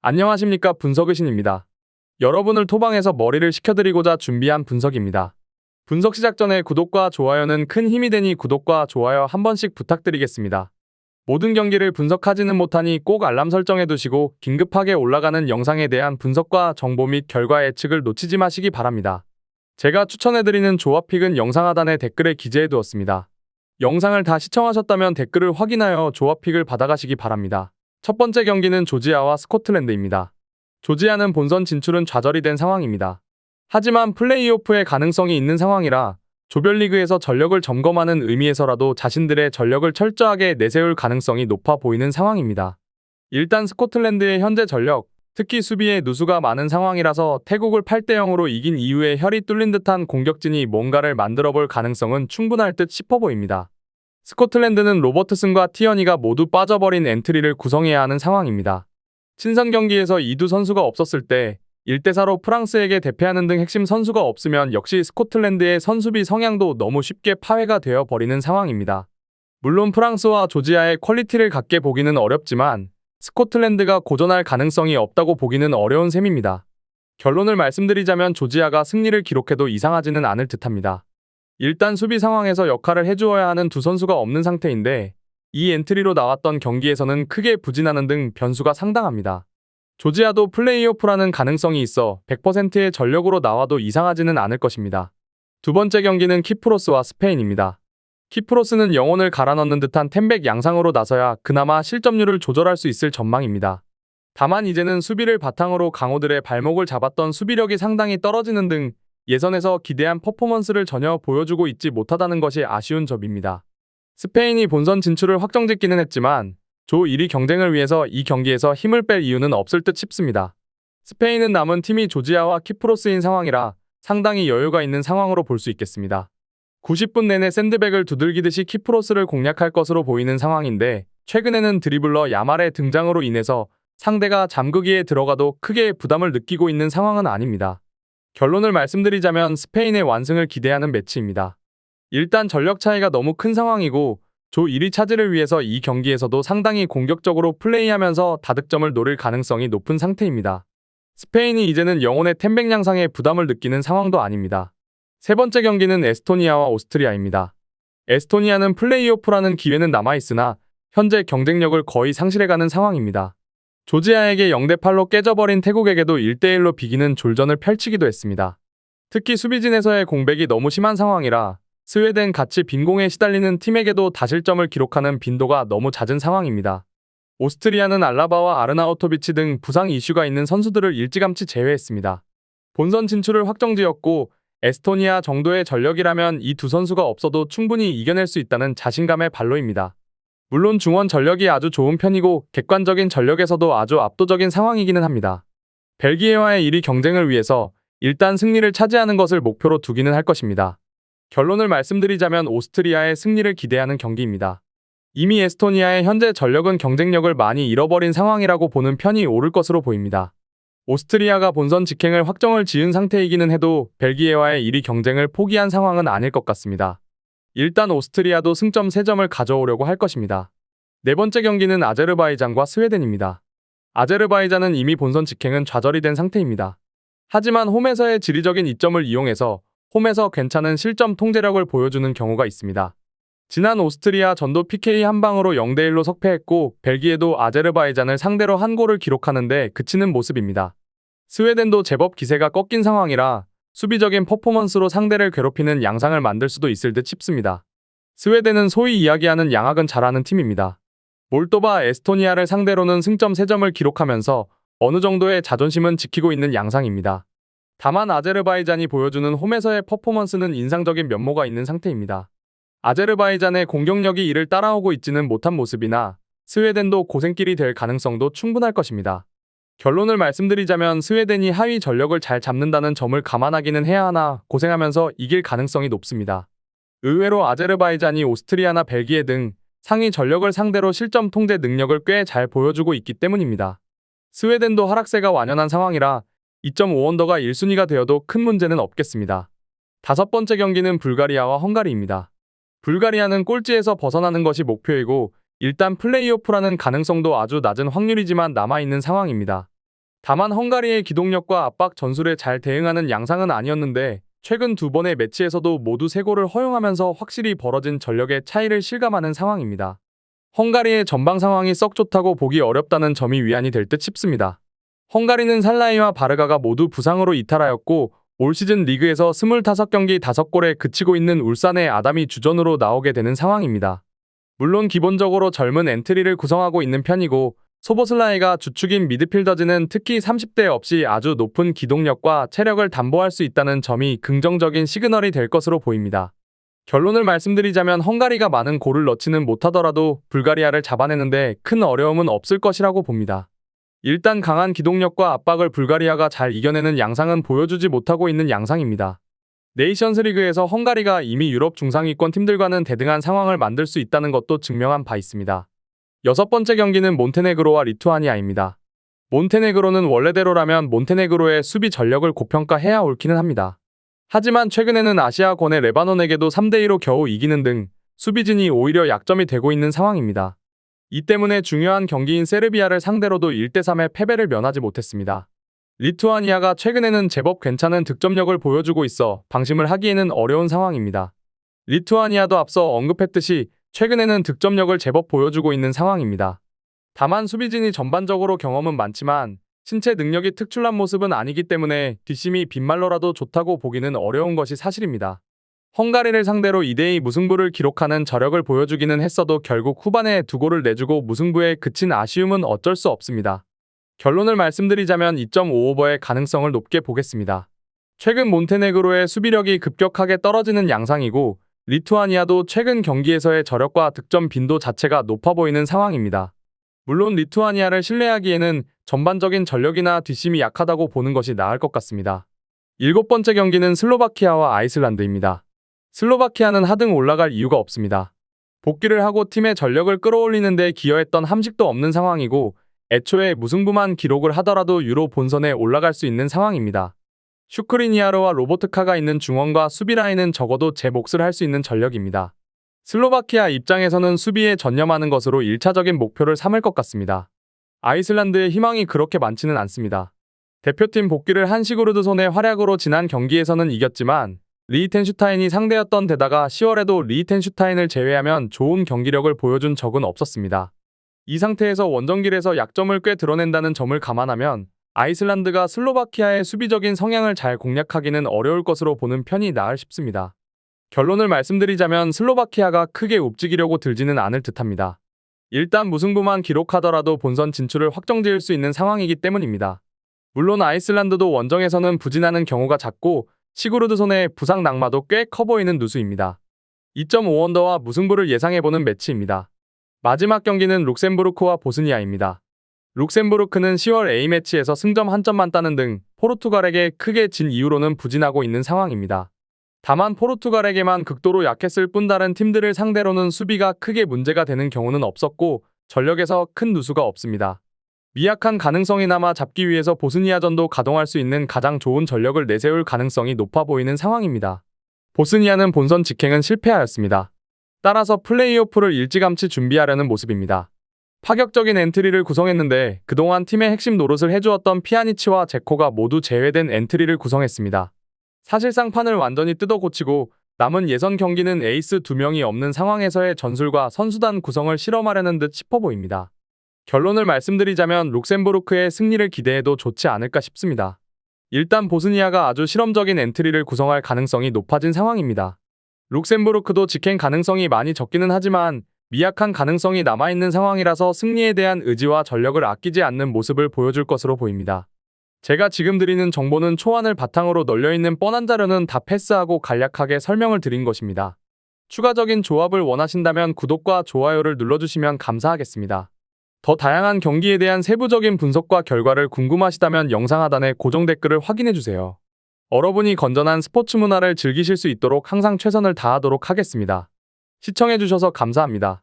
안녕하십니까, 분석의신입니다. 여러분을 토방에서 머리를 식혀드리고자 준비한 분석입니다. 분석 시작 전에 구독과 좋아요는 큰 힘이 되니 구독과 좋아요 한 번씩 부탁드리겠습니다. 모든 경기를 분석하지는 못하니 꼭 알람 설정해 두시고 긴급하게 올라가는 영상에 대한 분석과 정보 및 결과 예측을 놓치지 마시기 바랍니다. 제가 추천해드리는 조합픽은 영상 하단에 댓글에 기재해 두었습니다. 영상을 다 시청하셨다면 댓글을 확인하여 조합픽을 받아가시기 바랍니다. 첫 번째 경기는 조지아와 스코틀랜드입니다. 조지아는 본선 진출은 좌절이 된 상황입니다. 하지만 플레이오프의 가능성이 있는 상황이라 조별리그에서 전력을 점검하는 의미에서라도 자신들의 전력을 철저하게 내세울 가능성이 높아 보이는 상황입니다. 일단 스코틀랜드의 현재 전력, 특히 수비에 누수가 많은 상황이라서 태국을 8대0으로 이긴 이후에 혈이 뚫린 듯한 공격진이 뭔가를 만들어볼 가능성은 충분할 듯 싶어 보입니다. 스코틀랜드는 로버트슨과 티어니가 모두 빠져버린 엔트리를 구성해야 하는 상황입니다. 친선 경기에서 이두 선수가 없었을 때 1대4로 프랑스에게 대패하는 등 핵심 선수가 없으면 역시 스코틀랜드의 선수비 성향도 너무 쉽게 파회가 되어 버리는 상황입니다. 물론 프랑스와 조지아의 퀄리티를 같게 보기는 어렵지만 스코틀랜드가 고전할 가능성이 없다고 보기는 어려운 셈입니다. 결론을 말씀드리자면 조지아가 승리를 기록해도 이상하지는 않을 듯합니다. 일단 수비 상황에서 역할을 해주어야 하는 두 선수가 없는 상태인데 이 엔트리로 나왔던 경기에서는 크게 부진하는 등 변수가 상당합니다. 조지아도 플레이오프라는 가능성이 있어 100%의 전력으로 나와도 이상하지는 않을 것입니다. 두 번째 경기는 키프로스와 스페인입니다. 키프로스는 영혼을 갈아넣는 듯한 템백 양상으로 나서야 그나마 실점률을 조절할 수 있을 전망입니다. 다만 이제는 수비를 바탕으로 강호들의 발목을 잡았던 수비력이 상당히 떨어지는 등 예선에서 기대한 퍼포먼스를 전혀 보여주고 있지 못하다는 것이 아쉬운 점입니다. 스페인이 본선 진출을 확정짓기는 했지만 조 1위 경쟁을 위해서 이 경기에서 힘을 뺄 이유는 없을 듯 싶습니다. 스페인은 남은 팀이 조지아와 키프로스인 상황이라 상당히 여유가 있는 상황으로 볼 수 있겠습니다. 90분 내내 샌드백을 두들기듯이 키프로스를 공략할 것으로 보이는 상황인데 최근에는 드리블러 야말의 등장으로 인해서 상대가 잠그기에 들어가도 크게 부담을 느끼고 있는 상황은 아닙니다. 결론을 말씀드리자면 스페인의 완승을 기대하는 매치입니다. 일단 전력 차이가 너무 큰 상황이고 조 1위 차지를 위해서 이 경기에서도 상당히 공격적으로 플레이하면서 다득점을 노릴 가능성이 높은 상태입니다. 스페인이 이제는 영혼의 템백 양상에 부담을 느끼는 상황도 아닙니다. 세 번째 경기는 에스토니아와 오스트리아입니다. 에스토니아는 플레이오프라는 기회는 남아있으나 현재 경쟁력을 거의 상실해가는 상황입니다. 조지아에게 0대8로 깨져버린 태국에게도 1대1로 비기는 졸전을 펼치기도 했습니다. 특히 수비진에서의 공백이 너무 심한 상황이라 스웨덴 같이 빈공에 시달리는 팀에게도 다실점을 기록하는 빈도가 너무 잦은 상황입니다. 오스트리아는 알라바와 아르나우토비치 등 부상 이슈가 있는 선수들을 일찌감치 제외했습니다. 본선 진출을 확정지었고 에스토니아 정도의 전력이라면 이 두 선수가 없어도 충분히 이겨낼 수 있다는 자신감의 발로입니다. 물론 중원 전력이 아주 좋은 편이고 객관적인 전력에서도 아주 압도적인 상황이기는 합니다. 벨기에와의 1위 경쟁을 위해서 일단 승리를 차지하는 것을 목표로 두기는 할 것입니다. 결론을 말씀드리자면 오스트리아의 승리를 기대하는 경기입니다. 이미 에스토니아의 현재 전력은 경쟁력을 많이 잃어버린 상황이라고 보는 편이 옳을 것으로 보입니다. 오스트리아가 본선 직행을 확정을 지은 상태이기는 해도 벨기에와의 1위 경쟁을 포기한 상황은 아닐 것 같습니다. 일단 오스트리아도 승점 3점을 가져오려고 할 것입니다. 네 번째 경기는 아제르바이잔과 스웨덴입니다. 아제르바이잔은 이미 본선 직행은 좌절이 된 상태입니다. 하지만 홈에서의 지리적인 이점을 이용해서 홈에서 괜찮은 실점 통제력을 보여주는 경우가 있습니다. 지난 오스트리아 전도 PK 한 방으로 0대1로 석패했고 벨기에도 아제르바이잔을 상대로 한 골을 기록하는데 그치는 모습입니다. 스웨덴도 제법 기세가 꺾인 상황이라 수비적인 퍼포먼스로 상대를 괴롭히는 양상을 만들 수도 있을 듯 싶습니다. 스웨덴은 소위 이야기하는 양악은 잘하는 팀입니다. 몰도바, 에스토니아를 상대로는 승점 3점을 기록하면서 어느 정도의 자존심은 지키고 있는 양상입니다. 다만 아제르바이잔이 보여주는 홈에서의 퍼포먼스는 인상적인 면모가 있는 상태입니다. 아제르바이잔의 공격력이 이를 따라오고 있지는 못한 모습이나 스웨덴도 고생길이 될 가능성도 충분할 것입니다. 결론을 말씀드리자면 스웨덴이 하위 전력을 잘 잡는다는 점을 감안하기는 해야 하나 고생하면서 이길 가능성이 높습니다. 의외로 아제르바이잔이 오스트리아나 벨기에 등 상위 전력을 상대로 실점 통제 능력을 꽤 잘 보여주고 있기 때문입니다. 스웨덴도 하락세가 완연한 상황이라 2.5언더가 1순위가 되어도 큰 문제는 없겠습니다. 다섯 번째 경기는 불가리아와 헝가리입니다. 불가리아는 꼴찌에서 벗어나는 것이 목표이고 일단 플레이오프라는 가능성도 아주 낮은 확률이지만 남아있는 상황입니다. 다만 헝가리의 기동력과 압박 전술에 잘 대응하는 양상은 아니었는데 최근 두 번의 매치에서도 모두 3골을 허용하면서 확실히 벌어진 전력의 차이를 실감하는 상황입니다. 헝가리의 전방 상황이 썩 좋다고 보기 어렵다는 점이 위안이 될 듯 싶습니다. 헝가리는 살라이와 바르가가 모두 부상으로 이탈하였고 올 시즌 리그에서 25경기 5골에 그치고 있는 울산의 아담이 주전으로 나오게 되는 상황입니다. 물론 기본적으로 젊은 엔트리를 구성하고 있는 편이고 소보슬라이가 주축인 미드필더진은 특히 30대 없이 아주 높은 기동력과 체력을 담보할 수 있다는 점이 긍정적인 시그널이 될 것으로 보입니다. 결론을 말씀드리자면 헝가리가 많은 골을 넣지는 못하더라도 불가리아를 잡아내는데 큰 어려움은 없을 것이라고 봅니다. 일단 강한 기동력과 압박을 불가리아가 잘 이겨내는 양상은 보여주지 못하고 있는 양상입니다. 네이션스 리그에서 헝가리가 이미 유럽 중상위권 팀들과는 대등한 상황을 만들 수 있다는 것도 증명한 바 있습니다. 6번째 경기는 몬테네그로와 리투아니아입니다. 몬테네그로는 원래대로라면 몬테네그로의 수비 전력을 고평가해야 옳기는 합니다. 하지만 최근에는 아시아권의 레바논에게도 3대2로 겨우 이기는 등 수비진이 오히려 약점이 되고 있는 상황입니다. 이 때문에 중요한 경기인 세르비아를 상대로도 1대3의 패배를 면하지 못했습니다. 리투아니아가 최근에는 제법 괜찮은 득점력을 보여주고 있어 방심을 하기에는 어려운 상황입니다. 리투아니아도 앞서 언급했듯이 최근에는 득점력을 제법 보여주고 있는 상황입니다. 다만 수비진이 전반적으로 경험은 많지만 신체 능력이 특출난 모습은 아니기 때문에 뒷심이 빈말로라도 좋다고 보기는 어려운 것이 사실입니다. 헝가리를 상대로 2대2 무승부를 기록하는 저력을 보여주기는 했어도 결국 후반에 2골을 내주고 무승부에 그친 아쉬움은 어쩔 수 없습니다. 결론을 말씀드리자면 2.5오버의 가능성을 높게 보겠습니다. 최근 몬테네그로의 수비력이 급격하게 떨어지는 양상이고 리투아니아도 최근 경기에서의 저력과 득점 빈도 자체가 높아 보이는 상황입니다. 물론 리투아니아를 신뢰하기에는 전반적인 전력이나 뒷심이 약하다고 보는 것이 나을 것 같습니다. 7번째 경기는 슬로바키아와 아이슬란드입니다. 슬로바키아는 하등 올라갈 이유가 없습니다. 복귀를 하고 팀의 전력을 끌어올리는 데 기여했던 함식도 없는 상황이고 애초에 무승부만 기록을 하더라도 유로 본선에 올라갈 수 있는 상황입니다. 슈크리니아르와 로보트카가 있는 중원과 수비 라인은 적어도 제 몫을 할 수 있는 전력입니다. 슬로바키아 입장에서는 수비에 전념하는 것으로 1차적인 목표를 삼을 것 같습니다. 아이슬란드의 희망이 그렇게 많지는 않습니다. 대표팀 복귀를 한 시구르드손의 활약으로 지난 경기에서는 이겼지만 리히텐슈타인이 상대였던 데다가 10월에도 리히텐슈타인을 제외하면 좋은 경기력을 보여준 적은 없었습니다. 이 상태에서 원정길에서 약점을 꽤 드러낸다는 점을 감안하면 아이슬란드가 슬로바키아의 수비적인 성향을 잘 공략하기는 어려울 것으로 보는 편이 나을 싶습니다. 결론을 말씀드리자면 슬로바키아가 크게 움직이려고 들지는 않을 듯합니다. 일단 무승부만 기록하더라도 본선 진출을 확정지을 수 있는 상황이기 때문입니다. 물론 아이슬란드도 원정에서는 부진하는 경우가 잦고 시구르드손의 부상 낙마도 꽤 커 보이는 누수입니다. 2.5언더와 무승부를 예상해보는 매치입니다. 마지막 경기는 룩셈부르크와 보스니아입니다. 룩셈부르크는 10월 A매치에서 승점 1점만 따는 등 포르투갈에게 크게 진 이후로는 부진하고 있는 상황입니다. 다만 포르투갈에게만 극도로 약했을 뿐 다른 팀들을 상대로는 수비가 크게 문제가 되는 경우는 없었고 전력에서 큰 누수가 없습니다. 미약한 가능성이 남아 잡기 위해서 보스니아전도 가동할 수 있는 가장 좋은 전력을 내세울 가능성이 높아 보이는 상황입니다. 보스니아는 본선 직행은 실패하였습니다. 따라서 플레이오프를 일찌감치 준비하려는 모습입니다. 파격적인 엔트리를 구성했는데 그동안 팀의 핵심 노릇을 해주었던 피아니치와 제코가 모두 제외된 엔트리를 구성했습니다. 사실상 판을 완전히 뜯어 고치고 남은 예선 경기는 에이스 2명이 없는 상황에서의 전술과 선수단 구성을 실험하려는 듯 싶어 보입니다. 결론을 말씀드리자면 룩셈부르크의 승리를 기대해도 좋지 않을까 싶습니다. 일단 보스니아가 아주 실험적인 엔트리를 구성할 가능성이 높아진 상황입니다. 룩셈부르크도 직행 가능성이 많이 적기는 하지만 미약한 가능성이 남아있는 상황이라서 승리에 대한 의지와 전력을 아끼지 않는 모습을 보여줄 것으로 보입니다. 제가 지금 드리는 정보는 초안을 바탕으로 널려있는 뻔한 자료는 다 패스하고 간략하게 설명을 드린 것입니다. 추가적인 조합을 원하신다면 구독과 좋아요를 눌러주시면 감사하겠습니다. 더 다양한 경기에 대한 세부적인 분석과 결과를 궁금하시다면 영상 하단에 고정 댓글을 확인해주세요. 여러분이 건전한 스포츠 문화를 즐기실 수 있도록 항상 최선을 다하도록 하겠습니다. 시청해주셔서 감사합니다.